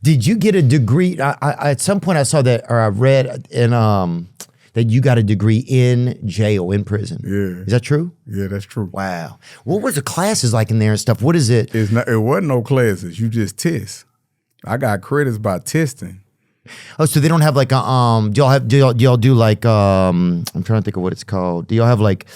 Did you get a degree? At some point I saw that, or I read in that you got a degree in jail, in prison. Yeah. Is that true? Yeah, that's true. Wow. What was the classes like in there and stuff? What is it? It wasn't no classes. You just test. I got credits by testing. Oh, so they don't have like a do y'all do like I'm trying to think of what it's called. Do y'all have like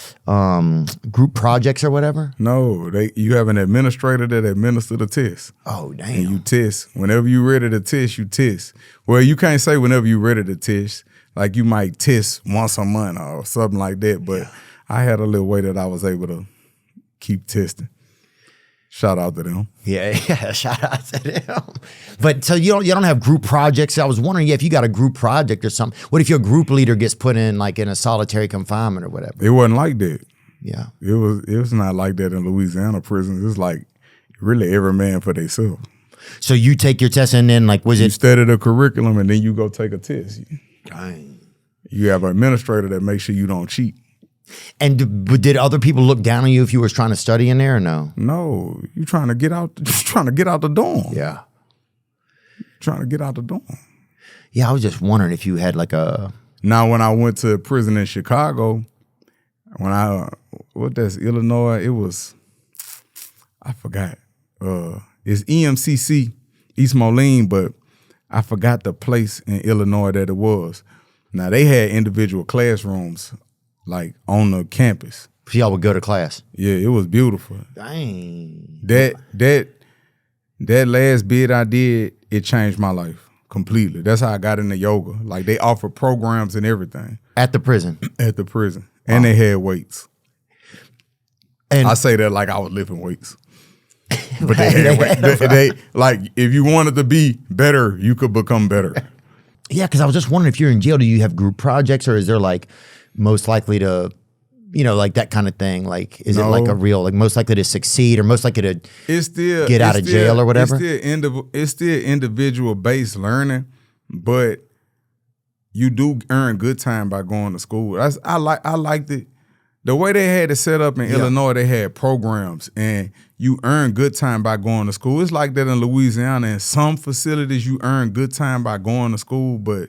group projects or whatever? No, you have an administrator that administers the test. Oh, damn. And you test. Whenever you ready to test, you test. Well, you can't say whenever you ready to test. Like you might test once a month or something like that. But I had a little way that I was able to keep testing. Shout out to them. Yeah, shout out to them. But so you don't have group projects. I was wondering if you got a group project or something. What if your group leader gets put in like in a solitary confinement or whatever? It wasn't like that. Yeah. It was not like that in Louisiana prisons. It's like really every man for themselves. So you take your test and then like You study the curriculum and then you go take a test. Dang. You have an administrator that makes sure you don't cheat. And did other people look down on you if you were trying to study in there or no? No, you trying to get out. Just trying to get out the dorm. Yeah. Trying to get out the dorm. Yeah, I was just wondering if you had like a. Now, when I went to prison in Chicago, that's Illinois? It was, I forgot. It's EMCC, East Moline, but I forgot the place in Illinois that it was. Now they had individual classrooms like on the campus. So y'all would go to class. Yeah, it was beautiful. Dang. That last bid I did, it changed my life completely. That's how I got into yoga. Like they offer programs and everything. At the prison? At the prison. And they had weights. And I say that like I was lifting weights. But they had weights. They like if you wanted to be better, you could become better. Yeah, because I was just wondering if you're in jail, do you have group projects or is there like most likely to, like that kind of thing? Like, is it like a real, like most likely to succeed or most likely to get out of jail or whatever? It's still individual based learning, but you do earn good time by going to school. I liked it. The way they had it set up in Illinois, they had programs and you earn good time by going to school. It's like that in Louisiana. In some facilities, you earn good time by going to school, but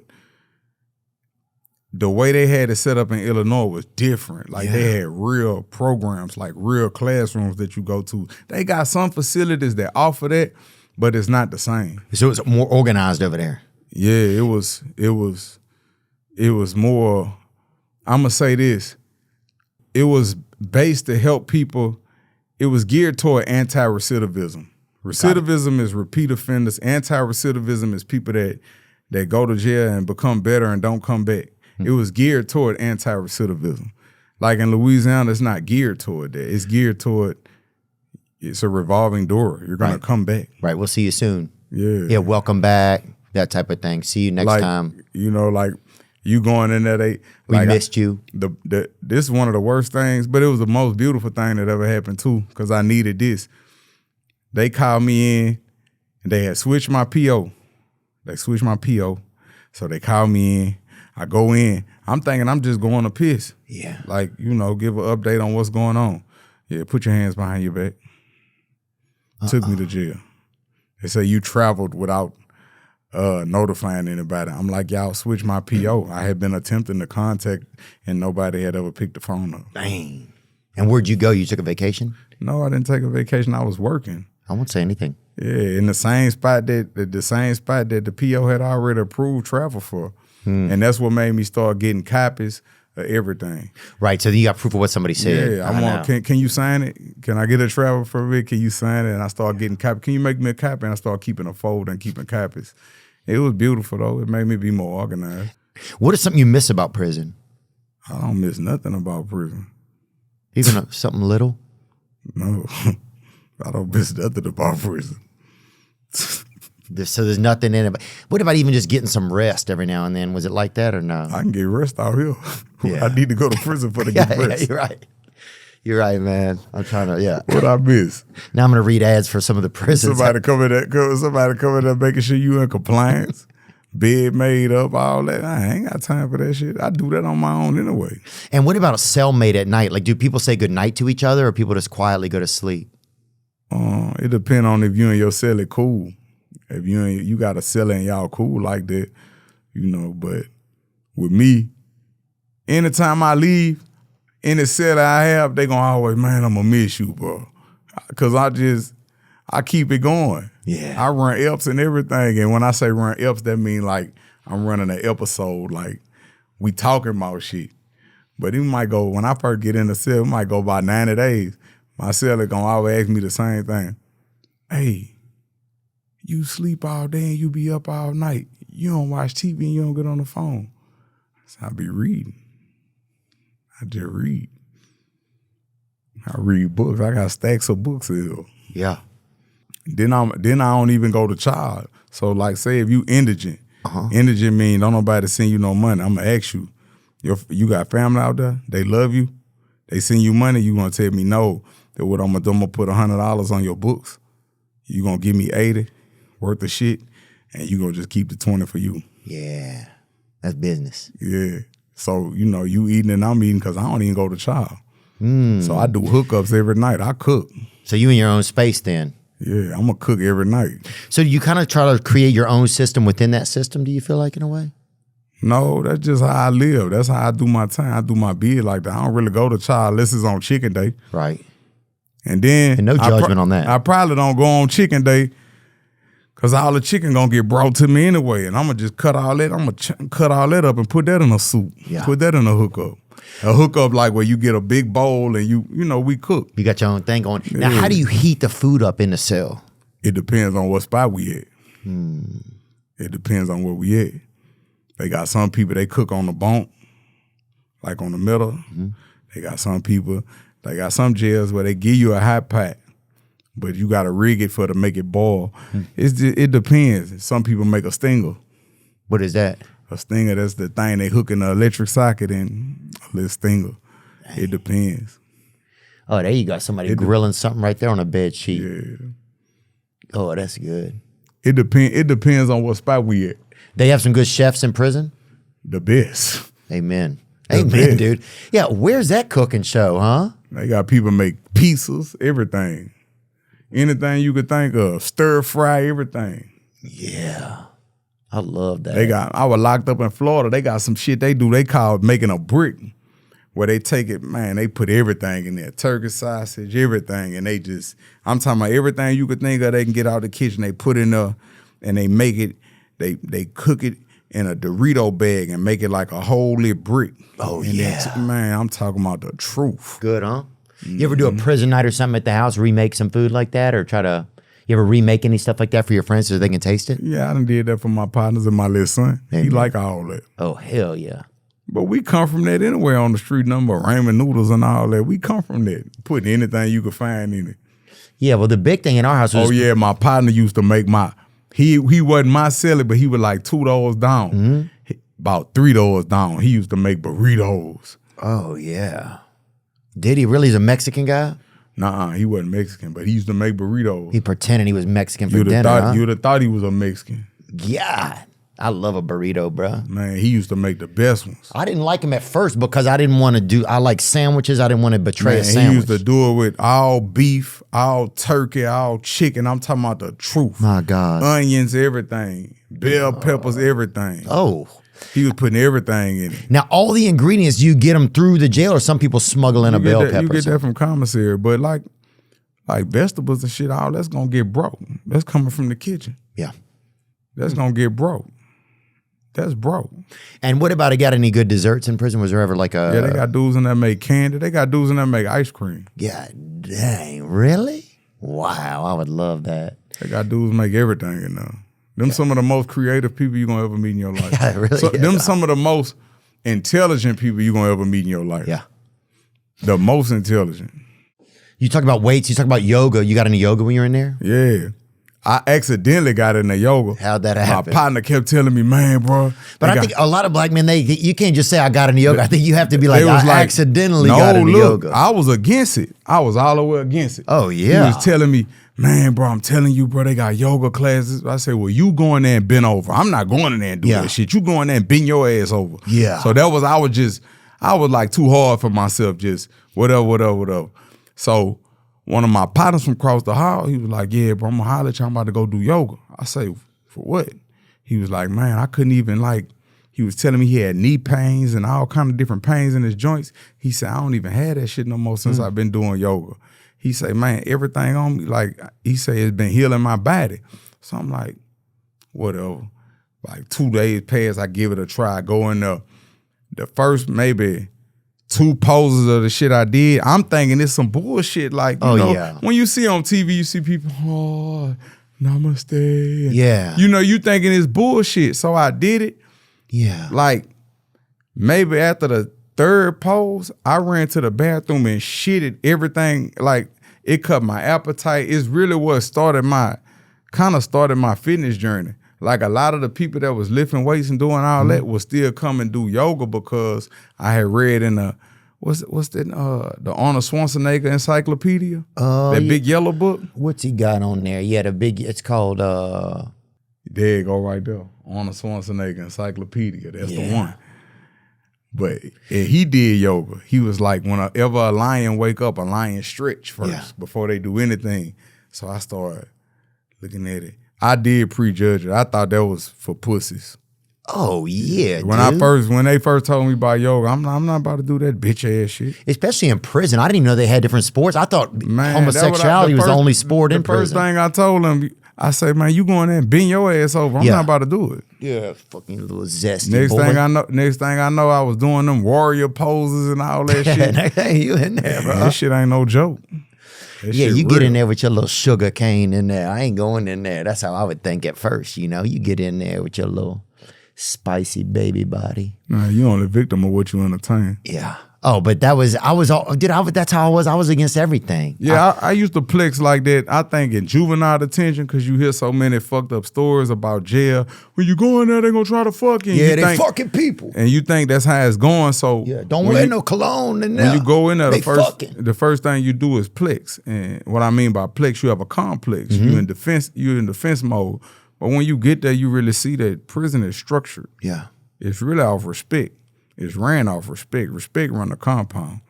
the way they had it set up in Illinois was different. Like they had real programs, like real classrooms that you go to. They got some facilities that offer that, but it's not the same. So it's more organized over there. Yeah, it was more, I'm gonna say this. It was based to help people. It was geared toward anti-recidivism. Recidivism is repeat offenders. Anti-recidivism is people that go to jail and become better and don't come back. It was geared toward anti-recidivism. Like in Louisiana, it's not geared toward that. It's geared toward, it's a revolving door. You're going to come back. Right. We'll see you soon. Yeah. Yeah. Welcome back. That type of thing. See you next time. Like you going in there, we missed you. This is one of the worst things, but it was the most beautiful thing that ever happened too, because I needed this. They called me in and they had switched my PO. They switched my PO. So they called me in. I go in. I'm thinking I'm just going to piss. Yeah. Like, give an update on what's going on. Yeah, put your hands behind your back. Took me to jail. They say you traveled without notifying anybody. I'm like, y'all switch my PO. I had been attempting to contact and nobody had ever picked the phone up. Dang. And where'd you go? You took a vacation? No, I didn't take a vacation. I was working. I won't say anything. Yeah, in the same spot that the PO had already approved travel for. And that's what made me start getting copies of everything. Right, so you got proof of what somebody said. Yeah, can you sign it? Can I get a travel for it? Can you sign it? And I started getting copies. Can you make me a copy? And I started keeping a folder and keeping copies. It was beautiful, though. It made me be more organized. What is something you miss about prison? I don't miss nothing about prison. Even something little? No, I don't miss nothing about prison. So there's nothing in it. What about even just getting some rest every now and then? Was it like that or no? I can get rest out here. Yeah. I need to go to prison for to get rest. Yeah, you're right. You're right, man. I'm trying to, What I miss? Now I'm going to read ads for some of the prisons. Somebody come in there making sure you in compliance, bed made up, all that. I ain't got time for that shit. I do that on my own anyway. And what about a cellmate at night? Like, do people say goodnight to each other or people just quietly go to sleep? It depends on if you and your cellie cool. If you ain't, you got a cellar and y'all cool like that, you know. But with me, anytime I leave, any cellar I have, they gonna always, man, I'm gonna miss you, bro. Cause I keep it going. Yeah. I run EPs and everything. And when I say run EPs, that mean like I'm running an episode, like we talking about shit. But it might go, when I first get in the cell, it might go about 90 days. My cellar gonna always ask me the same thing. Hey, you sleep all day and you be up all night. You don't watch TV and you don't get on the phone. So I be reading. I just read. I read books. I got stacks of books here. Yeah. Then I don't even go to child. So like, say if you indigent, indigent mean don't nobody send you no money. I'm gonna ask you, you got family out there? They love you? They send you money? You gonna tell me no? That what I'm gonna put $100 on your books? You gonna give me 80 worth of shit, and you gonna just keep the 20 for you? Yeah, that's business. Yeah. So you know you eating and I'm eating because I don't even go to child. So I do hookups every night. I cook. So you in your own space then? Yeah, I'm gonna cook every night. So you kind of try to create your own system within that system, do you feel like, in a way? No, that's just how I live. That's how I do my time. I do my bid like that. I don't really go to child unless it's on chicken day. Right. And then and no judgment on that. I probably don't go on chicken day because all the chicken gonna get brought to me anyway. And I'm gonna just cut all that. I'm gonna cut all that up and put that in a soup. Yeah. Put that in a hookup. A hookup like where you get a big bowl and you know, we cook. You got your own thing going. Now, how do you heat the food up in the cell? It depends on what spot we at. It depends on where we at. They got some people, they cook on the bunk, like on the middle. They got some people, they got some jails where they give you a hot pot, but you got to rig it to make it boil. It depends. Some people make a stinger. What is that? A stinger, that's the thing they hook in the electric socket and a little stinger. Dang. It depends. Oh, there you got somebody grilling something right there on a bed sheet. Yeah. Oh, that's good. It depends on what spot we at. They have some good chefs in prison? The best. Amen. Amen, dude. Yeah, where's that cooking show, huh? They got people make pizzas, everything. Anything you could think of. Stir fry, everything. Yeah. I love that. I was locked up in Florida. They got some shit they do. They call making a brick, where they take it, man, they put everything in there. Turkey sausage, everything. And I'm talking about everything you could think of, they can get out of the kitchen. They put in there and they make it, they cook it in a Dorito bag and make it like a whole lit brick. Oh, and yeah. Man, I'm talking about the truth. Good, huh? You ever do a prison night or something at the house, remake some food like that, or you ever remake any stuff like that for your friends so they can taste it? Yeah, I done did that for my partners and my little son. He like all that. Oh, hell yeah. But we come from that anyway on the street, number ramen noodles and all that. We come from that, putting anything you could find in it. Yeah, well, the big thing in our house was... Oh, yeah, my partner used to make he wasn't my celly, but he was like 2 doors down. About 3 doors down, he used to make burritos. Oh, yeah. Did he really? He's a Mexican guy? Nah, he wasn't Mexican, but he used to make burritos. He pretended he was Mexican for dinner, You'd have thought he was a Mexican. God, I love a burrito, bro. Man, he used to make the best ones. I didn't like him at first because I didn't want to I like sandwiches. I didn't want to betray a sandwich. He used to do it with all beef, all turkey, all chicken. I'm talking about the truth. My God. Onions, everything. Bell peppers, everything. Oh. He was putting everything in it. Now, all the ingredients, you get them through the jail, or some people smuggle in a bell pepper? You get that from commissary, but like vegetables and shit, all that's gonna get broke. That's coming from the kitchen. Yeah. That's gonna get broke. That's broke. And what about, got any good desserts in prison? Was there ever like a... Yeah, they got dudes in there make candy. They got dudes in there make ice cream. Yeah, dang, really? Wow, I would love that. They got dudes make everything in there. Them some of the most creative people you're gonna ever meet in your life. Yeah, really. Them some of the most intelligent people you're gonna ever meet in your life. Yeah. The most intelligent. You talk about weights, you talk about yoga. You got any yoga when you were in there? Yeah. I accidentally got in the yoga. How'd that happen? My partner kept telling me, man, bro. But I think a lot of black men, you can't just say I got into yoga. I think you have to be like, I accidentally got into yoga. I was against it. I was all the way against it. Oh, yeah. He was telling me, man, bro, I'm telling you, bro, they got yoga classes. I said, well, you go in there and bend over. I'm not going in there and do that shit. You go in there and bend your ass over. Yeah. So I was like too hard for myself, just whatever. So one of my partners from across the hall, he was like, yeah, bro, I'm gonna holler at you. I'm about to go do yoga. I say, for what? He was like, man, I couldn't even like, he was telling me he had knee pains and all kind of different pains in his joints. He said, I don't even have that shit no more since I've been doing yoga. He said, man, everything on me, like, he said, it's been healing my body. So I'm like, whatever. Like 2 days pass, I give it a try. I go in the first maybe 2 poses of the shit I did. I'm thinking it's some bullshit. Like, you know, when you see on TV, you see people, oh, namaste. Yeah. You know, you thinking it's bullshit. So I did it. Yeah. Like, maybe after the 3rd pose, I ran to the bathroom and shitted everything. Like, it cut my appetite. It's really what started my fitness journey. Like, a lot of the people that was lifting weights and doing all that would still come and do yoga because I had read in the the Arnold Schwarzenegger encyclopedia, that big yellow book. What's he got on there? Yeah, it's called There you go, right there. Arnold Schwarzenegger encyclopedia. That's the one. But he did yoga. He was like, whenever a lion wake up, a lion stretch first before they do anything. So I started looking at it. I did prejudge it. I thought that was for pussies. Oh yeah. When they first told me about yoga, I'm not about to do that bitch ass shit. Especially in prison. I didn't even know they had different sports. I thought homosexuality was the only sport in prison. The first thing I told them, I say, man, you going there and bend your ass over. I'm not about to do it. Yeah, fucking little zesty. Next thing I know, I was doing them warrior poses and all that shit. Hey, you in there, bro? That shit ain't no joke. Yeah, you get in there with your little sugar cane in there. I ain't going in there. That's how I would think at first, you know. You get in there with your little spicy baby body. Nah, you only victim of what you entertain. Yeah. Oh, but that's how I was. I was against everything. Yeah, I used to flex like that. I think in juvenile detention, because you hear so many fucked up stories about jail. When you go in there, they gonna try to fuck you. Yeah, they fucking people. And you think that's how it's going. So yeah, don't wear no cologne in there. When you go in there, the first thing you do is flex. And what I mean by flex, you have a complex. You're in defense mode. But when you get there, you really see that prison is structured. Yeah. It's really off respect. It's ran off respect. Respect run the compound.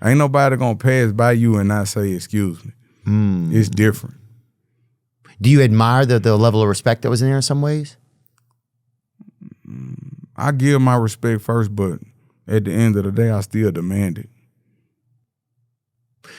Ain't nobody gonna pass by you and not say, excuse me. It's different. Do you admire the level of respect that was in there in some ways? I give my respect first, but at the end of the day, I still demand it.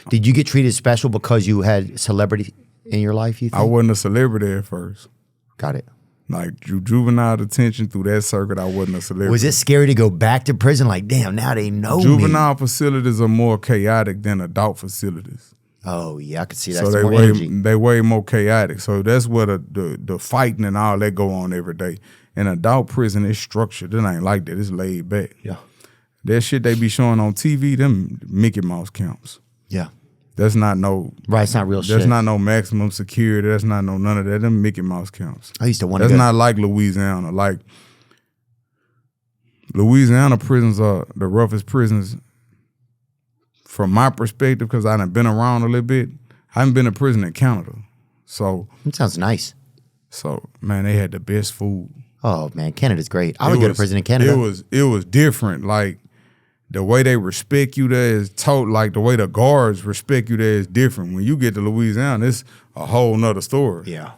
Did you get treated special because you had celebrity in your life, you think? I wasn't a celebrity at first. Got it. Like juvenile detention through that circuit, I wasn't a celebrity. Was it scary to go back to prison? Like, damn, now they know Juvenile facilities are more chaotic than adult facilities. Oh yeah, I could see that. So they way more chaotic. So that's where the fighting and all that go on every day. In adult prison, it's structured. It ain't like that. It's laid back. Yeah. That shit they be showing on TV, them Mickey Mouse camps. Yeah. That's not no right. It's not real shit. That's not no maximum security. That's not no none of that. Them Mickey Mouse camps. I used to want. That's not like Louisiana. Like Louisiana prisons are the roughest prisons. From my perspective, because I done been around a little bit. I haven't been to prison in Canada, so it sounds nice. So man, they had the best food. Oh man, Canada's great. I would go to prison in Canada. It was different. Like. The way they respect you there is like the way the guards respect you there is different. When you get to Louisiana, it's a whole nother story. Yeah.